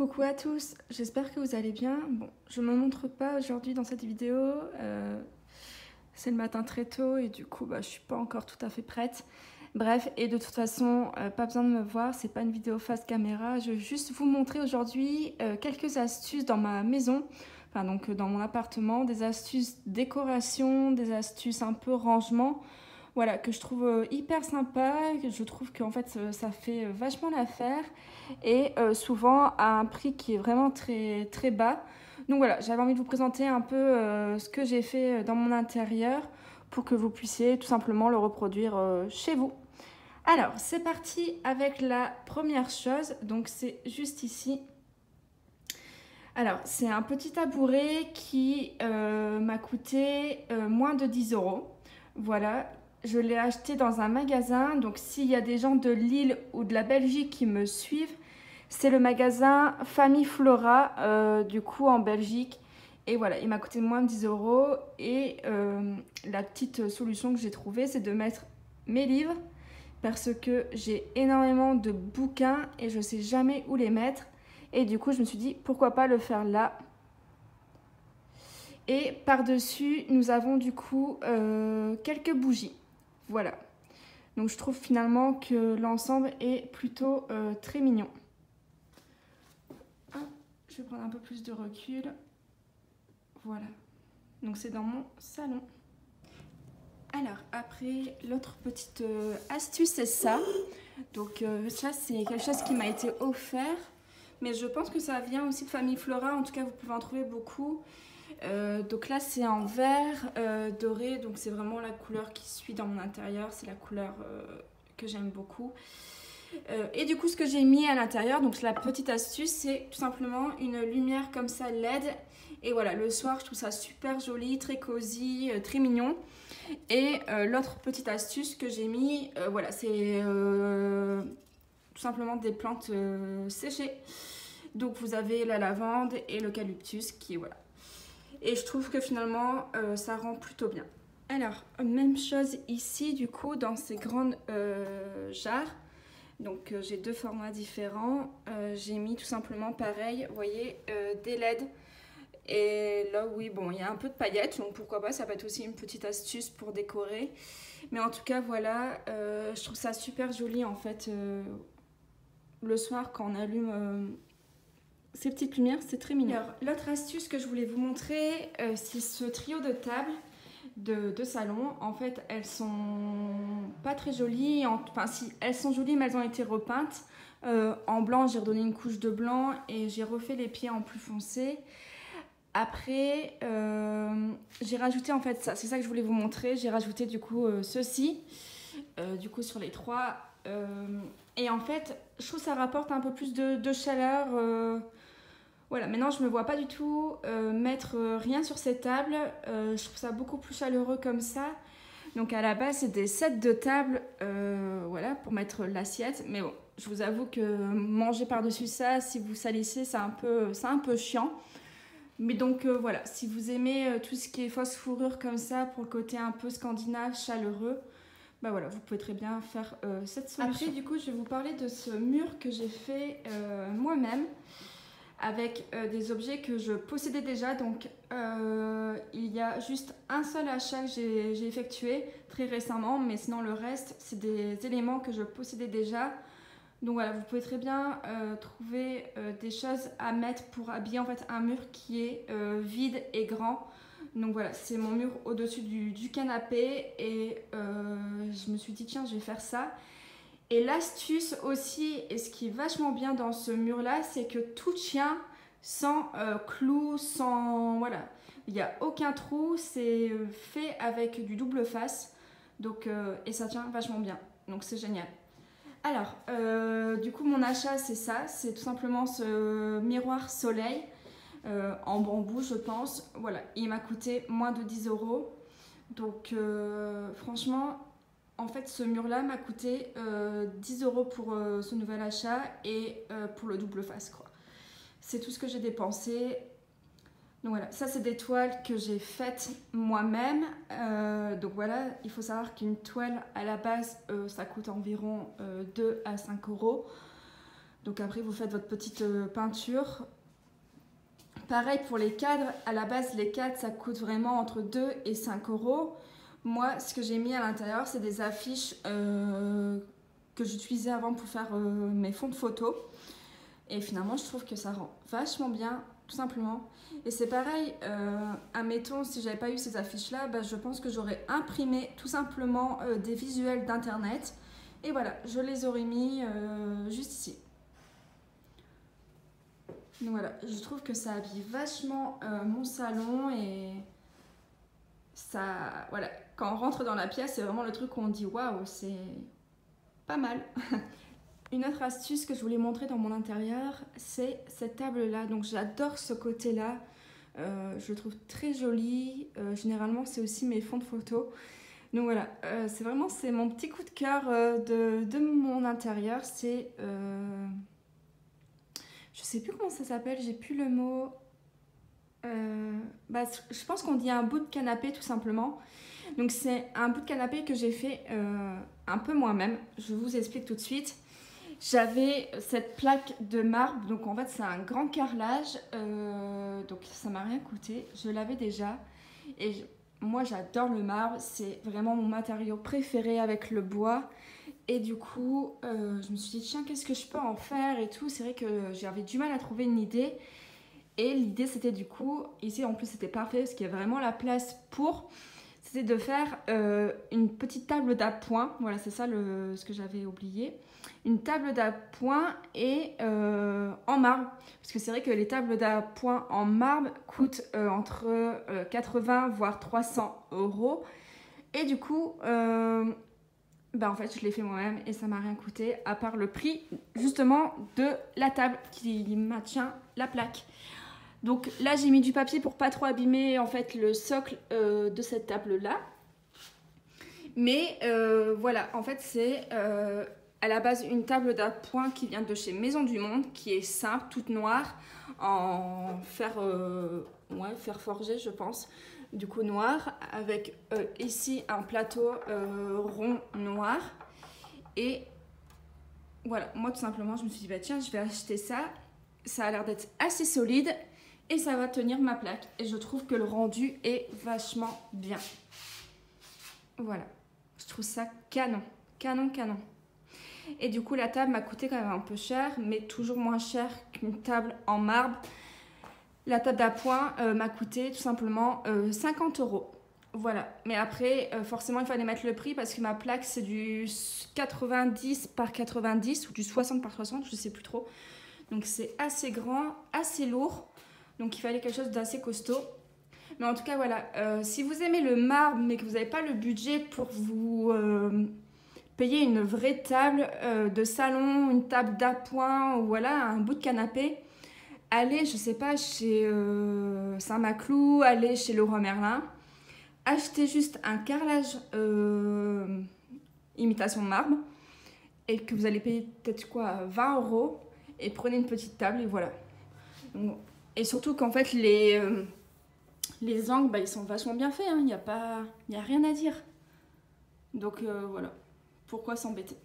Coucou à tous, j'espère que vous allez bien. Bon, je me montre pas aujourd'hui dans cette vidéo, c'est le matin très tôt et du coup je suis pas encore tout à fait prête. Bref, et de toute façon, pas besoin de me voir, c'est pas une vidéo face caméra. Je vais juste vous montrer aujourd'hui quelques astuces dans ma maison, enfin donc dans mon appartement, des astuces décoration, des astuces un peu rangement. Voilà, que je trouve hyper sympa, que je trouve qu'en fait ça fait vachement l'affaire et souvent à un prix qui est vraiment très, très bas. Donc voilà, j'avais envie de vous présenter un peu ce que j'ai fait dans mon intérieur pour que vous puissiez tout simplement le reproduire chez vous. Alors, c'est parti avec la première chose, donc c'est juste ici. Alors, c'est un petit tabouret qui m'a coûté moins de 10 €. Voilà, je l'ai acheté dans un magasin, donc s'il y a des gens de Lille ou de la Belgique qui me suivent, c'est le magasin Famille Flora, du coup en Belgique. Et voilà, il m'a coûté moins de 10 € et la petite solution que j'ai trouvée, c'est de mettre mes livres parce que j'ai énormément de bouquins et je ne sais jamais où les mettre. Et du coup, je me suis dit, pourquoi pas le faire là. Et par-dessus, nous avons du coup quelques bougies. Voilà. Donc je trouve finalement que l'ensemble est plutôt très mignon. Ah, je vais prendre un peu plus de recul. Voilà. Donc c'est dans mon salon. Alors après, l'autre petite astuce, c'est ça. Donc ça, c'est quelque chose qui m'a été offert. Mais je pense que ça vient aussi de Famille Flora. En tout cas, vous pouvez en trouver beaucoup. Donc là, c'est en vert doré. Donc c'est vraiment la couleur qui suit dans mon intérieur. C'est la couleur que j'aime beaucoup. Et du coup, ce que j'ai mis à l'intérieur, donc la petite astuce, c'est tout simplement une lumière comme ça LED. Et voilà, le soir, je trouve ça super joli, très cosy, très mignon. Et l'autre petite astuce que j'ai mis, voilà, c'est tout simplement des plantes séchées. Donc vous avez la lavande et l'eucalyptus qui, voilà. Et je trouve que finalement, ça rend plutôt bien. Alors, même chose ici, du coup, dans ces grandes jarres. Donc j'ai deux formats différents. J'ai mis tout simplement pareil, vous voyez, des LED. Et là, oui, bon, il y a un peu de paillettes, donc pourquoi pas, ça peut être aussi une petite astuce pour décorer. Mais en tout cas, voilà, je trouve ça super joli en fait. Le soir, quand on allume ces petites lumières, c'est très mignon. Alors, l'autre astuce que je voulais vous montrer, c'est ce trio de tables de salon. En fait, elles sont pas très jolies. Enfin, si, elles sont jolies, mais elles ont été repeintes. En blanc, j'ai redonné une couche de blanc et j'ai refait les pieds en plus foncé. Après, j'ai rajouté en fait ça, c'est ça que je voulais vous montrer. J'ai rajouté du coup ceci, du coup sur les trois. Et en fait, je trouve que ça rapporte un peu plus de chaleur. Voilà, maintenant je me vois pas du tout mettre rien sur ces tables. Je trouve ça beaucoup plus chaleureux comme ça. Donc à la base, c'est des sets de table, voilà, pour mettre l'assiette. Mais bon, je vous avoue que manger par-dessus ça, si vous salissez, c'est un peu chiant. Mais donc voilà, si vous aimez tout ce qui est fausse fourrure comme ça, pour le côté un peu scandinave, chaleureux, bah voilà, vous pouvez très bien faire cette solution. Après, du coup, je vais vous parler de ce mur que j'ai fait moi-même avec des objets que je possédais déjà. Donc il y a juste un seul achat que j'ai effectué très récemment, mais sinon le reste, c'est des éléments que je possédais déjà. Donc voilà, vous pouvez très bien trouver des choses à mettre pour habiller en fait un mur qui est vide et grand. Donc voilà, c'est mon mur au-dessus du canapé et je me suis dit tiens, je vais faire ça. Et l'astuce aussi, et ce qui est vachement bien dans ce mur-là, c'est que tout tient sans clous, sans... Voilà, il n'y a aucun trou, c'est fait avec du double face. Donc, et ça tient vachement bien, donc c'est génial. Alors, du coup, mon achat, c'est ça. C'est tout simplement ce miroir soleil en bambou, je pense. Voilà, il m'a coûté moins de 10 €. Donc, franchement, en fait, ce mur-là m'a coûté 10 € pour ce nouvel achat et pour le double face, quoi. C'est tout ce que j'ai dépensé. Donc voilà, ça c'est des toiles que j'ai faites moi-même. Donc voilà, il faut savoir qu'une toile à la base, ça coûte environ 2 à 5 €. Donc après vous faites votre petite peinture. Pareil pour les cadres, à la base les cadres ça coûte vraiment entre 2 et 5 euros. Moi ce que j'ai mis à l'intérieur c'est des affiches que j'utilisais avant pour faire mes fonds de photos. Et finalement je trouve que ça rend vachement bien, tout simplement. Et c'est pareil, admettons si j'avais pas eu ces affiches là, bah, je pense que j'aurais imprimé tout simplement des visuels d'internet. Et voilà, je les aurais mis juste ici. Donc voilà, je trouve que ça habille vachement mon salon et ça, voilà, quand on rentre dans la pièce, c'est vraiment le truc où on dit waouh, c'est pas mal. Une autre astuce que je voulais montrer dans mon intérieur, c'est cette table-là. Donc j'adore ce côté-là, je le trouve très joli. Généralement, c'est aussi mes fonds de photos. Donc voilà, c'est mon petit coup de cœur de mon intérieur. C'est je sais plus comment ça s'appelle, j'ai plus le mot. Je pense qu'on dit un bout de canapé tout simplement. Donc c'est un bout de canapé que j'ai fait un peu moi-même. Je vous explique tout de suite. J'avais cette plaque de marbre, donc en fait c'est un grand carrelage. Donc ça m'a rien coûté. Je l'avais déjà. Et moi j'adore le marbre, c'est vraiment mon matériau préféré avec le bois. Et du coup, je me suis dit, tiens, qu'est-ce que je peux en faire et tout. C'est vrai que j'avais du mal à trouver une idée. Et l'idée, c'était du coup, ici en plus, c'était parfait parce qu'il y a vraiment la place pour. C'était de faire une petite table d'appoint. Voilà, c'est ça ce que j'avais oublié. Une table d'appoint et en marbre. Parce que c'est vrai que les tables d'appoint en marbre coûtent entre 80 voire 300 euros. Et du coup... en fait je l'ai fait moi-même et ça m'a rien coûté à part le prix justement de la table qui maintient la plaque. Donc là j'ai mis du papier pour pas trop abîmer en fait le socle de cette table là. Mais voilà, en fait c'est à la base une table d'appoint qui vient de chez Maison du Monde, qui est simple, toute noire, en fer forgé je pense. Du coup noir, avec ici un plateau rond noir. Et voilà, moi tout simplement je me suis dit bah tiens, je vais acheter ça. Ça a l'air d'être assez solide et ça va tenir ma plaque. Et je trouve que le rendu est vachement bien. Voilà, je trouve ça canon, canon. Et du coup la table m'a coûté quand même un peu cher, mais toujours moins cher qu'une table en marbre. La table d'appoint m'a coûté tout simplement 50 euros. Voilà, mais après forcément il fallait mettre le prix parce que ma plaque c'est du 90 par 90 ou du 60 par 60, je sais plus trop. Donc c'est assez grand, assez lourd, donc il fallait quelque chose d'assez costaud. Mais en tout cas voilà, si vous aimez le marbre mais que vous n'avez pas le budget pour vous payer une vraie table de salon, une table d'appoint ou voilà un bout de canapé, allez, je sais pas, chez Saint-Maclou, allez chez Leroy Merlin, achetez juste un carrelage imitation marbre et que vous allez payer peut-être quoi, 20 euros et prenez une petite table et voilà. Donc, et surtout qu'en fait les angles, ils sont vachement bien faits, il n'y a rien à dire. Donc voilà, pourquoi s'embêter?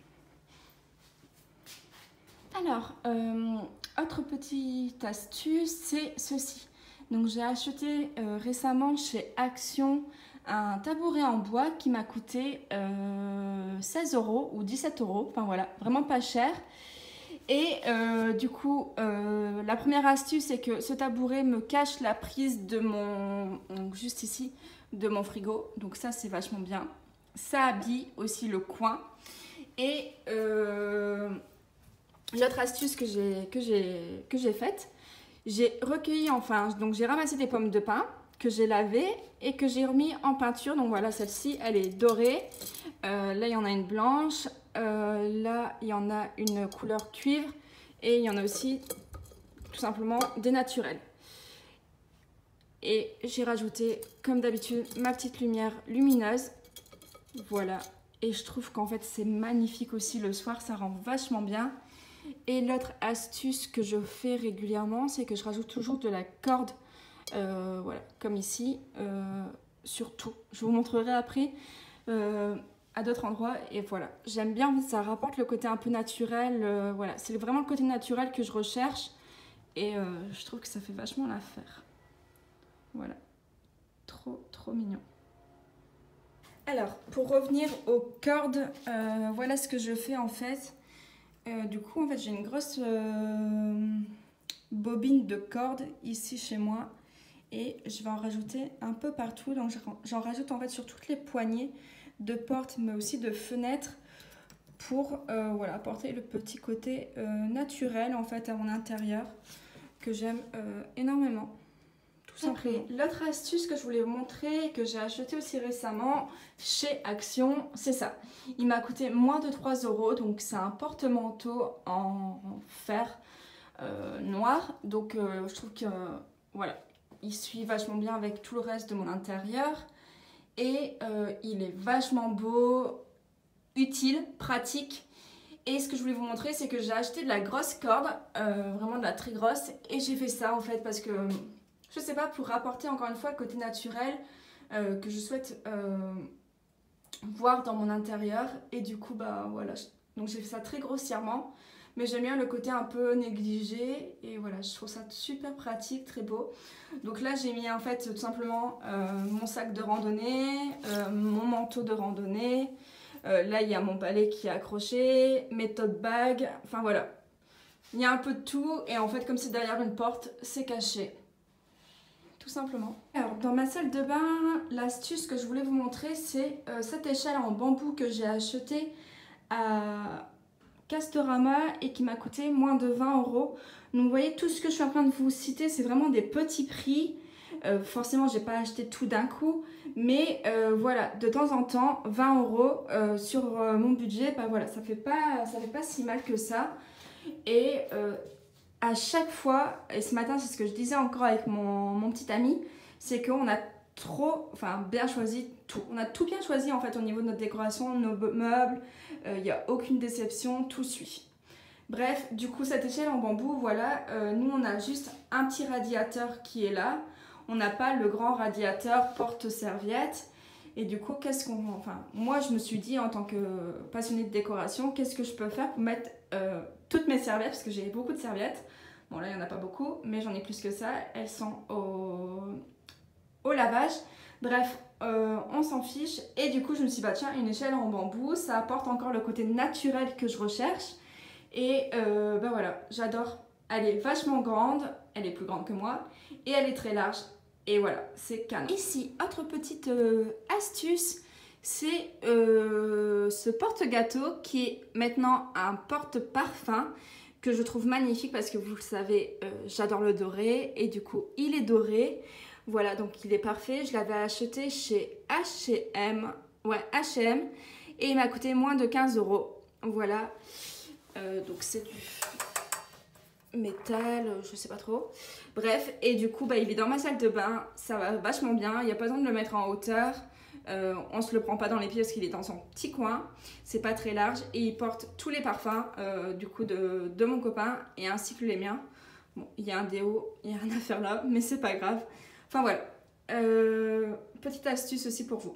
Alors, autre petite astuce, c'est ceci. Donc j'ai acheté récemment chez Action un tabouret en bois qui m'a coûté 16 euros ou 17 euros. Enfin voilà, vraiment pas cher. Et du coup, la première astuce, c'est que ce tabouret me cache la prise de donc juste ici, de mon frigo. Donc ça, c'est vachement bien. Ça habille aussi le coin. Et l'autre astuce que j'ai faite, j'ai recueilli, donc j'ai ramassé des pommes de pin que j'ai lavées et que j'ai remis en peinture. Donc voilà, celle-ci, elle est dorée. Là, il y en a une blanche. Là, il y en a une couleur cuivre. Et il y en a aussi, tout simplement, des naturels. Et j'ai rajouté, comme d'habitude, ma petite lumière lumineuse. Voilà. Et je trouve qu'en fait, c'est magnifique aussi le soir. Ça rend vachement bien. Et l'autre astuce que je fais régulièrement, c'est que je rajoute toujours de la corde, voilà, comme ici, sur tout. Je vous montrerai après. à d'autres endroits et voilà. J'aime bien, ça rapporte le côté un peu naturel. Voilà, c'est vraiment le côté naturel que je recherche et je trouve que ça fait vachement l'affaire. Voilà, trop mignon. Alors, pour revenir aux cordes, voilà ce que je fais en fait. Du coup, en fait, j'ai une grosse bobine de cordes ici chez moi et je vais en rajouter un peu partout. Donc, j'en rajoute en fait sur toutes les poignées de portes, mais aussi de fenêtres pour voilà, apporter le petit côté naturel en fait à mon intérieur que j'aime énormément. Après, l'autre astuce que je voulais vous montrer, que j'ai acheté aussi récemment chez Action, c'est ça. Il m'a coûté moins de 3 €, donc c'est un porte-manteau en fer noir. Donc je trouve que voilà, il suit vachement bien avec tout le reste de mon intérieur. Et il est vachement beau, utile, pratique. Et ce que je voulais vous montrer, c'est que j'ai acheté de la grosse corde, vraiment de la très grosse. Et j'ai fait ça en fait parce que... je sais pas, pour rapporter encore une fois le côté naturel que je souhaite voir dans mon intérieur. Et du coup, bah voilà. Donc j'ai fait ça très grossièrement. Mais j'aime bien le côté un peu négligé. Et voilà, je trouve ça super pratique, très beau. Donc là, j'ai mis en fait tout simplement mon sac de randonnée, mon manteau de randonnée. Là, il y a mon balai qui est accroché, mes tote bags. Enfin voilà. Il y a un peu de tout. Et en fait, comme c'est derrière une porte, c'est caché. Tout simplement. Alors dans ma salle de bain, l'astuce que je voulais vous montrer, c'est cette échelle en bambou que j'ai achetée à Castorama et qui m'a coûté moins de 20 €. Donc vous voyez, tout ce que je suis en train de vous citer, c'est vraiment des petits prix. Forcément, j'ai pas acheté tout d'un coup, mais voilà, de temps en temps, 20 € sur mon budget, bah voilà, ça fait pas si mal que ça. Et à chaque fois, et ce matin c'est ce que je disais encore avec mon petit ami, c'est qu'on a bien choisi tout. On a tout bien choisi en fait au niveau de notre décoration, nos meubles, il n'y a aucune déception, tout suit. Bref, du coup cette échelle en bambou, voilà, nous on a juste un petit radiateur qui est là. On n'a pas le grand radiateur porte-serviette. Et du coup, moi je me suis dit en tant que passionnée de décoration, qu'est-ce que je peux faire pour mettre toutes mes serviettes, parce que j'ai beaucoup de serviettes. Bon là il n'y en a pas beaucoup, mais j'en ai plus que ça. Elles sont au lavage. Bref, on s'en fiche. Et du coup je me suis dit, bah tiens, une échelle en bambou, ça apporte encore le côté naturel que je recherche. Et bah voilà, j'adore. Elle est vachement grande, elle est plus grande que moi, et elle est très large. Et voilà, c'est canon. Ici, autre petite astuce, c'est ce porte-gâteau qui est maintenant un porte-parfum que je trouve magnifique parce que vous le savez, j'adore le doré et du coup, il est doré. Voilà, donc il est parfait. Je l'avais acheté chez H&M, ouais, H&M, et il m'a coûté moins de 15 €. Voilà, donc c'est du métal, je sais pas trop. Bref, et du coup, bah, il est dans ma salle de bain, ça va vachement bien, il n'y a pas besoin de le mettre en hauteur. On se le prend pas dans les pieds parce qu'il est dans son petit coin, c'est pas très large et il porte tous les parfums du coup de mon copain et ainsi que les miens. Bon, il y a un déo, il n'y a rien à faire là, mais c'est pas grave. Enfin voilà, petite astuce aussi pour vous.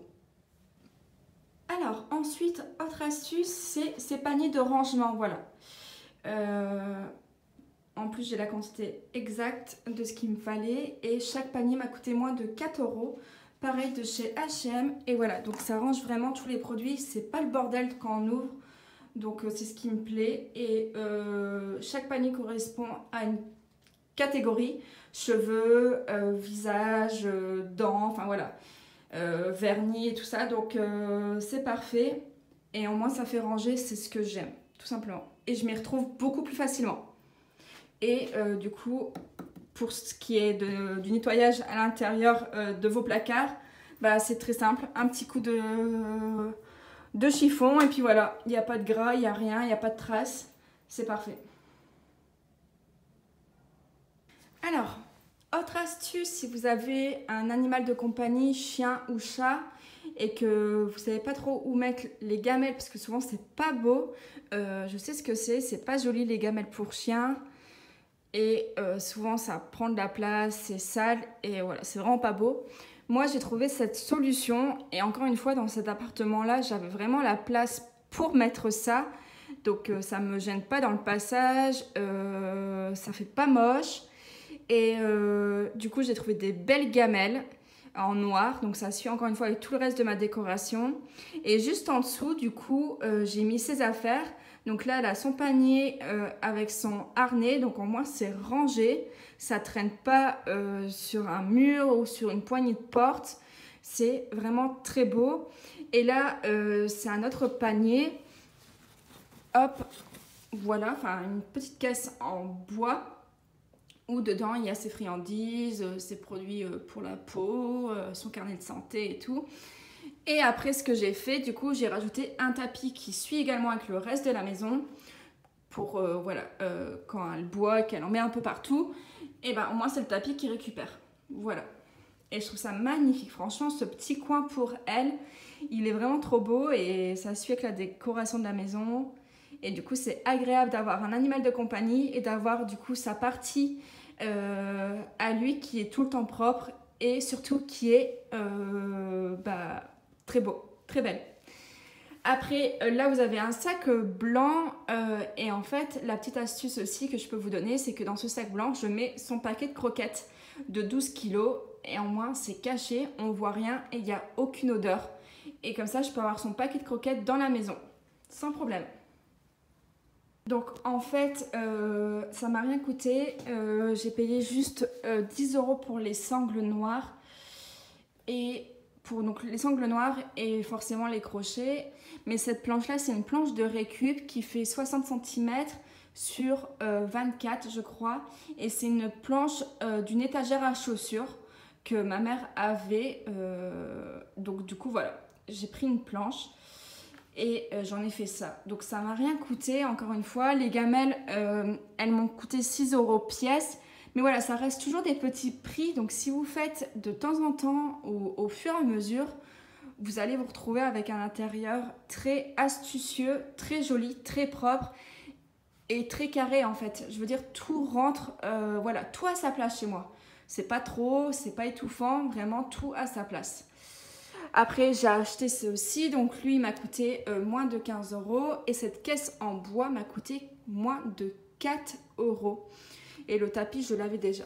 Alors ensuite, autre astuce, c'est ces paniers de rangement, voilà. En plus, j'ai la quantité exacte de ce qu'il me fallait et chaque panier m'a coûté moins de 4 €. Pareil de chez H&M. Et voilà, donc ça range vraiment tous les produits. C'est pas le bordel quand on ouvre. Donc c'est ce qui me plaît. Et chaque panier correspond à une catégorie. Cheveux, visage, dents, enfin voilà. Vernis et tout ça. Donc c'est parfait. Et au moins ça fait ranger, c'est ce que j'aime, tout simplement. Et je m'y retrouve beaucoup plus facilement. Et du coup, pour ce qui est du nettoyage à l'intérieur de vos placards, bah, c'est très simple. Un petit coup de chiffon et puis voilà. Il n'y a pas de gras, il n'y a rien, il n'y a pas de traces. C'est parfait. Alors, autre astuce, si vous avez un animal de compagnie, chien ou chat, et que vous ne savez pas trop où mettre les gamelles, parce que souvent c'est pas beau. Je sais ce que c'est pas joli les gamelles pour chien. Et souvent ça prend de la place, c'est sale et voilà, c'est vraiment pas beau. Moi, j'ai trouvé cette solution. Et encore une fois, dans cet appartement-là, j'avais vraiment la place pour mettre ça. Donc, ça ne me gêne pas dans le passage. Ça fait pas moche. Et du coup, j'ai trouvé des belles gamelles en noir. Donc, ça suit encore une fois avec tout le reste de ma décoration. Et juste en dessous, du coup, j'ai mis ses affaires. Donc là, elle a son panier avec son harnais. Donc, au moins, c'est rangé. Ça traîne pas sur un mur ou sur une poignée de porte. C'est vraiment très beau. Et là, c'est un autre panier. Hop, voilà, enfin une petite caisse en bois où dedans il y a ses friandises, ses produits pour la peau, son carnet de santé et tout. Et après, ce que j'ai fait, du coup, j'ai rajouté un tapis qui suit également avec le reste de la maison pour, voilà, quand elle boit, qu'elle en met un peu partout, et ben au moins c'est le tapis qui récupère. Voilà. Et je trouve ça magnifique, franchement, ce petit coin pour elle, il est vraiment trop beau et ça suit avec la décoration de la maison. Et du coup, c'est agréable d'avoir un animal de compagnie et d'avoir du coup sa partie à lui qui est tout le temps propre et surtout qui est très beau, très belle. Après, là, vous avez un sac blanc et en fait, la petite astuce aussi que je peux vous donner, c'est que dans ce sac blanc, je mets son paquet de croquettes de 12 kilos et en moins, c'est caché, on voit rien et il n'y a aucune odeur. Et comme ça, je peux avoir son paquet de croquettes dans la maison, sans problème. Donc en fait, ça m'a rien coûté. J'ai payé juste 10 € pour les sangles noires. Et pour donc, les sangles noires et forcément les crochets. Mais cette planche-là, c'est une planche de récup qui fait 60 cm sur 24, je crois. Et c'est une planche d'une étagère à chaussures que ma mère avait. Donc du coup, voilà, j'ai pris une planche. Et j'en ai fait ça. Donc ça m'a rien coûté, encore une fois. Les gamelles, elles m'ont coûté 6 € pièce. Mais voilà, ça reste toujours des petits prix. Donc si vous faites de temps en temps, au fur et à mesure, vous allez vous retrouver avec un intérieur très astucieux, très joli, très propre et très carré en fait. Je veux dire, tout rentre, voilà, tout à sa place chez moi. C'est pas trop, c'est pas étouffant, vraiment tout à sa place. Après, j'ai acheté ceci, donc lui il m'a coûté moins de 15 € et cette caisse en bois m'a coûté moins de 4 €. Et le tapis, je l'avais déjà.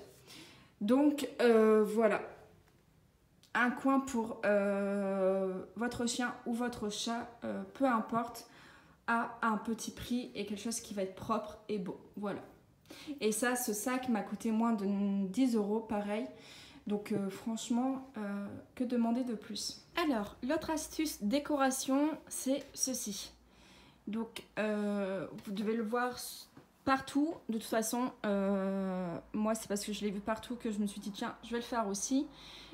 Donc voilà, un coin pour votre chien ou votre chat, peu importe, à un petit prix et quelque chose qui va être propre et beau. Voilà. Et ça, ce sac m'a coûté moins de 10 € pareil. Donc franchement, que demander de plus? Alors, l'autre astuce décoration, c'est ceci. Donc, vous devez le voir partout. De toute façon, moi, c'est parce que je l'ai vu partout que je me suis dit, tiens, je vais le faire aussi.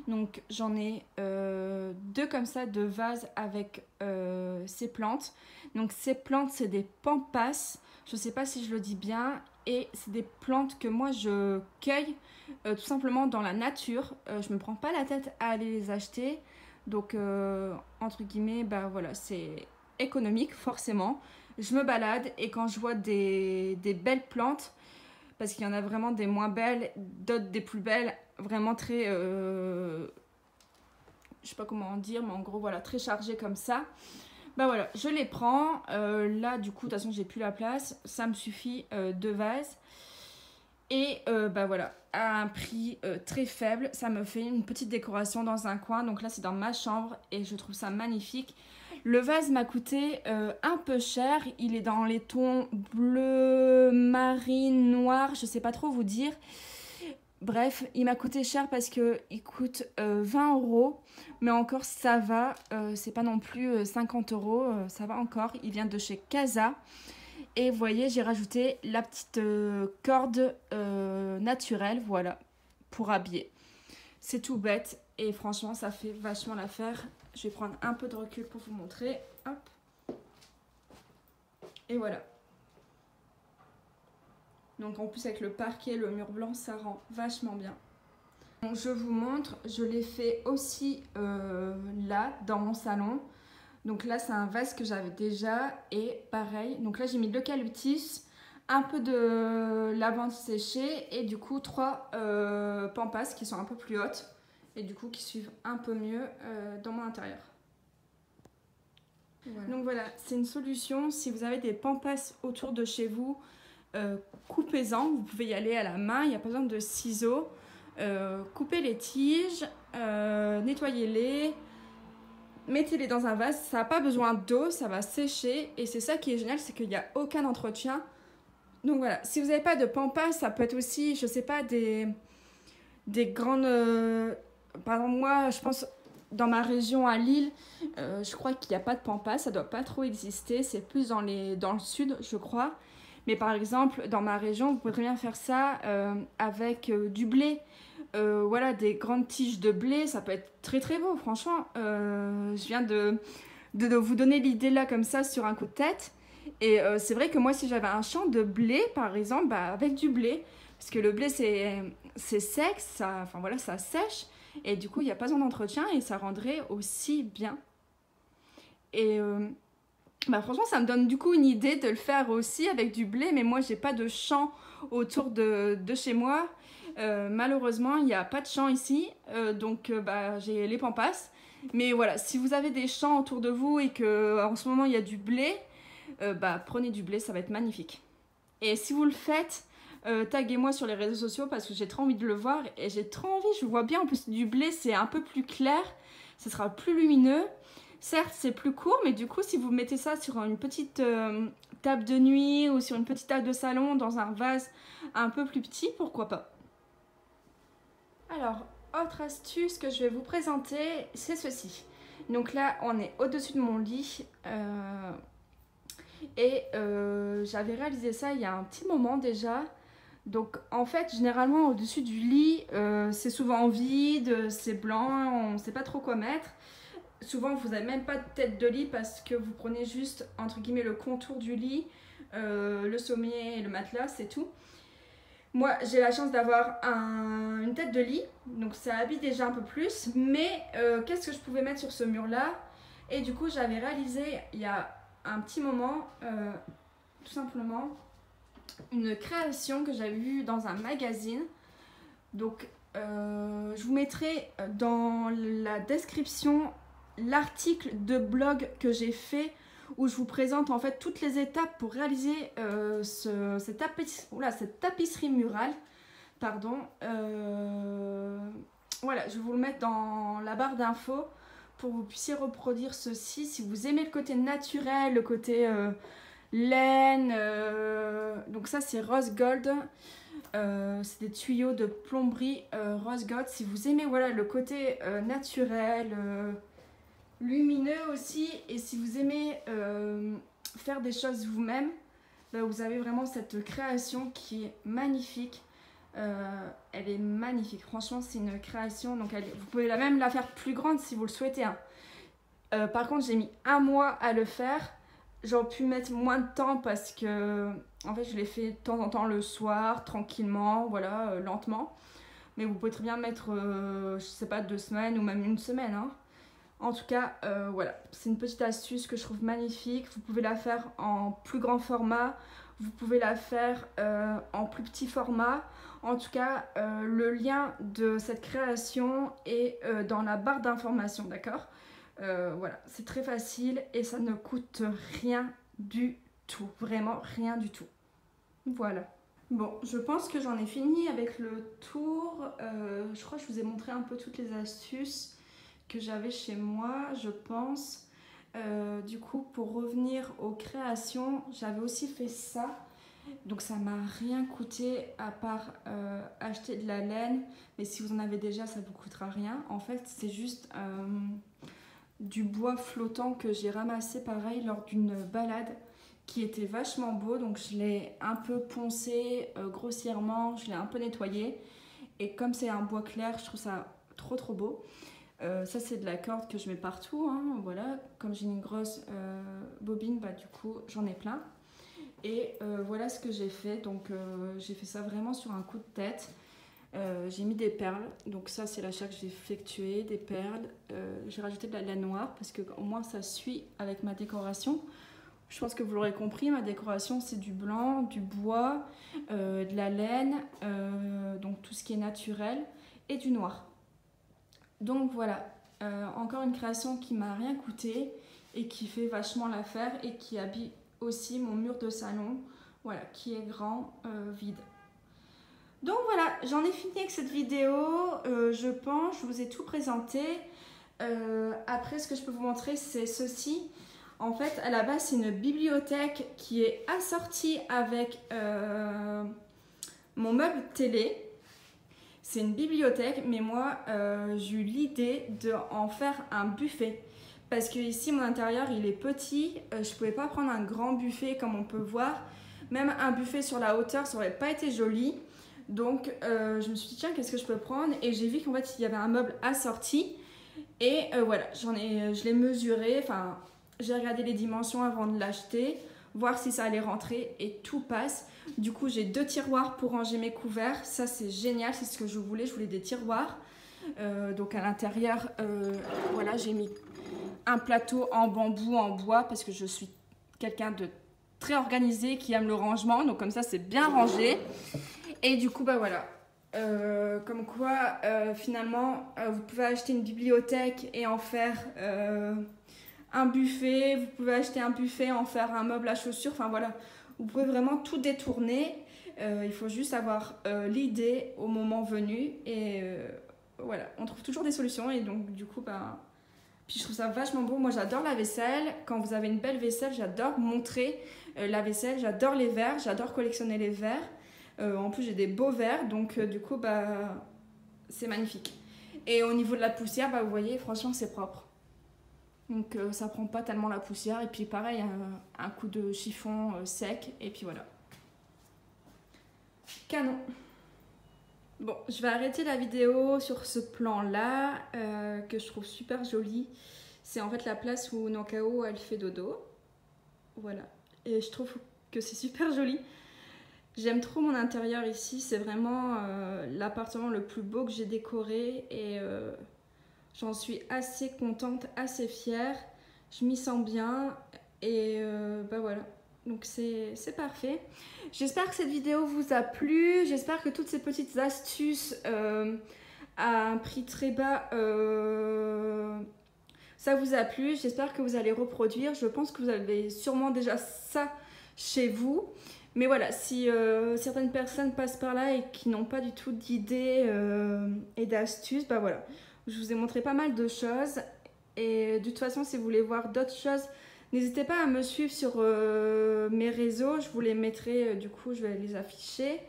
Donc, j'en ai deux comme ça, de vases avec ces plantes. Donc, ces plantes, c'est des pampas. Je ne sais pas si je le dis bien. Et c'est des plantes que moi, je cueille tout simplement dans la nature. Je ne me prends pas la tête à aller les acheter. Donc, entre guillemets, bah voilà, c'est économique, forcément. Je me balade et quand je vois des belles plantes, parce qu'il y en a vraiment des moins belles, d'autres des plus belles, vraiment très, je sais pas comment dire, mais en gros, voilà, très chargées comme ça. Bah voilà, je les prends. Là, du coup, de toute façon, j'ai plus la place. Ça me suffit, deux vases. Et bah voilà, à un prix très faible, ça me fait une petite décoration dans un coin. Donc là, c'est dans ma chambre et je trouve ça magnifique. Le vase m'a coûté un peu cher. Il est dans les tons bleu, marine, noir. Je sais pas trop vous dire. Bref, il m'a coûté cher parce qu'il coûte 20 €. Mais encore, ça va. C'est pas non plus 50 €. Ça va encore. Il vient de chez Casa. Et vous voyez, j'ai rajouté la petite corde naturelle, voilà, pour habiller. C'est tout bête et franchement, ça fait vachement l'affaire. Je vais prendre un peu de recul pour vous montrer. Hop. Et voilà. Donc en plus avec le parquet, le mur blanc, ça rend vachement bien. Donc je vous montre, je l'ai fait aussi là, dans mon salon. Donc là, c'est un vase que j'avais déjà et pareil. Donc là, j'ai mis de l'eucalyptus, un peu de lavande séchée et du coup 3 pampas qui sont un peu plus hautes. et du coup qui suivent un peu mieux dans mon intérieur. Voilà. Donc voilà, c'est une solution. Si vous avez des pampas autour de chez vous, coupez-en. Vous pouvez y aller à la main, il n'y a pas besoin de ciseaux. Coupez les tiges, nettoyez-les, mettez-les dans un vase. Ça n'a pas besoin d'eau, ça va sécher. Et c'est ça qui est génial, c'est qu'il n'y a aucun entretien. Donc voilà, si vous n'avez pas de pampas, ça peut être aussi, je sais pas, des grandes... par exemple, moi, je pense... Dans ma région à Lille, je crois qu'il n'y a pas de pampas, ça ne doit pas trop exister, c'est plus dans le sud, je crois. Mais par exemple, dans ma région, vous pouvez très bien faire ça avec du blé. Voilà, des grandes tiges de blé, ça peut être très très beau, franchement. Je viens de vous donner l'idée là comme ça sur un coup de tête. Et c'est vrai que moi, si j'avais un champ de blé, par exemple, bah, avec du blé, parce que le blé c'est sec, ça, enfin, voilà, ça sèche. Et du coup, il n'y a pas besoin d'entretien et ça rendrait aussi bien. Et bah, franchement, ça me donne du coup une idée de le faire aussi avec du blé. Mais moi, j'ai pas de champ autour de chez moi. Malheureusement, il n'y a pas de champ ici. Donc, bah, j'ai les pampas. Mais voilà, si vous avez des champs autour de vous et qu'en ce moment, il y a du blé, bah, prenez du blé, ça va être magnifique. Et si vous le faites... taguez-moi sur les réseaux sociaux parce que j'ai trop envie de le voir et j'ai trop envie, je vois bien en plus du blé c'est un peu plus clair, ça sera plus lumineux, certes c'est plus court mais du coup si vous mettez ça sur une petite table de nuit ou sur une petite table de salon dans un vase un peu plus petit, pourquoi pas. Alors autre astuce que je vais vous présenter, c'est ceci. Donc là on est au-dessus de mon lit et j'avais réalisé ça il y a un petit moment déjà. Donc en fait, généralement au-dessus du lit, c'est souvent vide, c'est blanc, on ne sait pas trop quoi mettre. Souvent, vous n'avez même pas de tête de lit parce que vous prenez juste, entre guillemets, le contour du lit, le sommier et le matelas, c'est tout. Moi, j'ai la chance d'avoir une tête de lit, donc ça habille déjà un peu plus. Mais qu'est-ce que je pouvais mettre sur ce mur-là? Et du coup, j'avais réalisé il y a un petit moment, tout simplement... une création que j'avais vue dans un magazine. Donc je vous mettrai dans la description l'article de blog que j'ai fait où je vous présente en fait toutes les étapes pour réaliser cette tapisserie murale. Pardon. Voilà, je vais vous le mettre dans la barre d'infos pour que vous puissiez reproduire ceci. Si vous aimez le côté naturel, le côté... laine, donc ça c'est rose gold, c'est des tuyaux de plomberie rose gold. Si vous aimez voilà le côté naturel, lumineux aussi, et si vous aimez faire des choses vous-même, bah, vous avez vraiment cette création qui est magnifique. Elle est magnifique, franchement c'est une création, donc vous pouvez même la faire plus grande si vous le souhaitez, hein. Par contre j'ai mis 1 mois à le faire. J'aurais pu mettre moins de temps parce que en fait je l'ai fait de temps en temps le soir, tranquillement, voilà, lentement. Mais vous pouvez très bien mettre, je sais pas, 2 semaines ou même 1 semaine, hein. En tout cas, voilà, c'est une petite astuce que je trouve magnifique. Vous pouvez la faire en plus grand format, vous pouvez la faire en plus petit format. En tout cas, le lien de cette création est dans la barre d'informations, d'accord ? Voilà, c'est très facile et ça ne coûte rien du tout, vraiment rien du tout. Voilà. Bon, je pense que j'en ai fini avec le tour. Je crois que je vous ai montré un peu toutes les astuces que j'avais chez moi, je pense. Du coup, pour revenir aux créations, j'avais aussi fait ça. Donc ça m'a rien coûté à part acheter de la laine. Mais si vous en avez déjà, ça ne vous coûtera rien. En fait, c'est juste... du bois flottant que j'ai ramassé pareil lors d'une balade qui était vachement beau, donc je l'ai un peu poncé grossièrement, je l'ai un peu nettoyé et comme c'est un bois clair je trouve ça trop beau. Ça c'est de la corde que je mets partout, hein, voilà, comme j'ai une grosse bobine, bah du coup j'en ai plein et voilà ce que j'ai fait. Donc j'ai fait ça vraiment sur un coup de tête. J'ai mis des perles, donc ça c'est l'achat que j'ai effectué, des perles. J'ai rajouté de la laine noire parce que au moins ça suit avec ma décoration. Je pense que vous l'aurez compris, ma décoration c'est du blanc, du bois, de la laine, donc tout ce qui est naturel et du noir. Donc voilà, encore une création qui m'a rien coûté et qui fait vachement l'affaire et qui habille aussi mon mur de salon, voilà, qui est grand, vide. Donc voilà, j'en ai fini avec cette vidéo, je pense, je vous ai tout présenté. Après, ce que je peux vous montrer, c'est ceci. En fait, à la base, c'est une bibliothèque qui est assortie avec mon meuble télé. C'est une bibliothèque, mais moi, j'ai eu l'idée d'en faire un buffet. Parce que ici, mon intérieur, il est petit. Je ne pouvais pas prendre un grand buffet comme on peut voir. Même un buffet sur la hauteur, ça n'aurait pas été joli. Donc, je me suis dit, tiens, qu'est-ce que je peux prendre? Et j'ai vu qu'en fait, il y avait un meuble assorti. Et voilà, je l'ai mesuré. Enfin, j'ai regardé les dimensions avant de l'acheter, voir si ça allait rentrer et tout passe. Du coup, j'ai 2 tiroirs pour ranger mes couverts. Ça, c'est génial, c'est ce que je voulais. Je voulais des tiroirs. Donc, à l'intérieur, voilà, j'ai mis un plateau en bambou, en bois, parce que je suis quelqu'un de très organisé qui aime le rangement. Donc, comme ça, c'est bien rangé. Et du coup, bah voilà. Comme quoi, finalement, vous pouvez acheter une bibliothèque et en faire un buffet. Vous pouvez acheter un buffet, en faire un meuble à chaussures. Enfin voilà, vous pouvez vraiment tout détourner. Il faut juste avoir l'idée au moment venu. Et voilà, on trouve toujours des solutions. Et donc, du coup, bah, puis je trouve ça vachement beau. Moi, j'adore la vaisselle. Quand vous avez une belle vaisselle, j'adore montrer la vaisselle. J'adore les verres. J'adore collectionner les verres. En plus, j'ai des beaux verres, donc du coup, bah, c'est magnifique. Et au niveau de la poussière, bah, vous voyez, franchement, c'est propre. Donc, ça prend pas tellement la poussière. Et puis, pareil, un coup de chiffon sec. Et puis, voilà. Canon. Bon, je vais arrêter la vidéo sur ce plan-là, que je trouve super joli. C'est en fait la place où Nankao, elle fait dodo. Voilà. Et je trouve que c'est super joli. J'aime trop mon intérieur ici, c'est vraiment l'appartement le plus beau que j'ai décoré et j'en suis assez contente, assez fière. Je m'y sens bien et bah voilà, donc c'est parfait. J'espère que cette vidéo vous a plu, j'espère que toutes ces petites astuces à un prix très bas, ça vous a plu. J'espère que vous allez reproduire, je pense que vous avez sûrement déjà ça chez vous. Mais voilà, si certaines personnes passent par là et qui n'ont pas du tout d'idées et d'astuces, bah voilà. Je vous ai montré pas mal de choses. Et de toute façon, si vous voulez voir d'autres choses, n'hésitez pas à me suivre sur mes réseaux. Je vous les mettrai, du coup, je vais les afficher.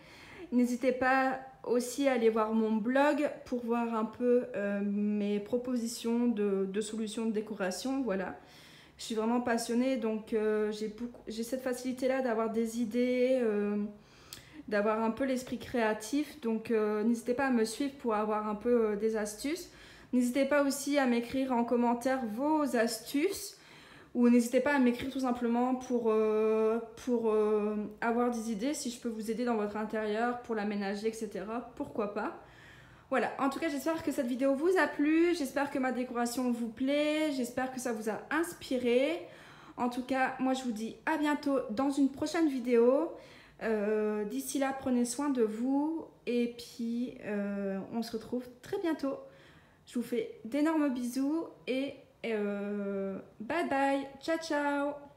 N'hésitez pas aussi à aller voir mon blog pour voir un peu mes propositions de solutions de décoration. Voilà. Je suis vraiment passionnée, donc j'ai cette facilité-là d'avoir des idées, d'avoir un peu l'esprit créatif. Donc n'hésitez pas à me suivre pour avoir un peu des astuces. N'hésitez pas aussi à m'écrire en commentaire vos astuces. Ou n'hésitez pas à m'écrire tout simplement pour avoir des idées, si je peux vous aider dans votre intérieur, pour l'aménager, etc. Pourquoi pas. Voilà, en tout cas, j'espère que cette vidéo vous a plu, j'espère que ma décoration vous plaît, j'espère que ça vous a inspiré. En tout cas, moi je vous dis à bientôt dans une prochaine vidéo. D'ici là, prenez soin de vous et puis on se retrouve très bientôt. Je vous fais d'énormes bisous et bye bye, ciao ciao.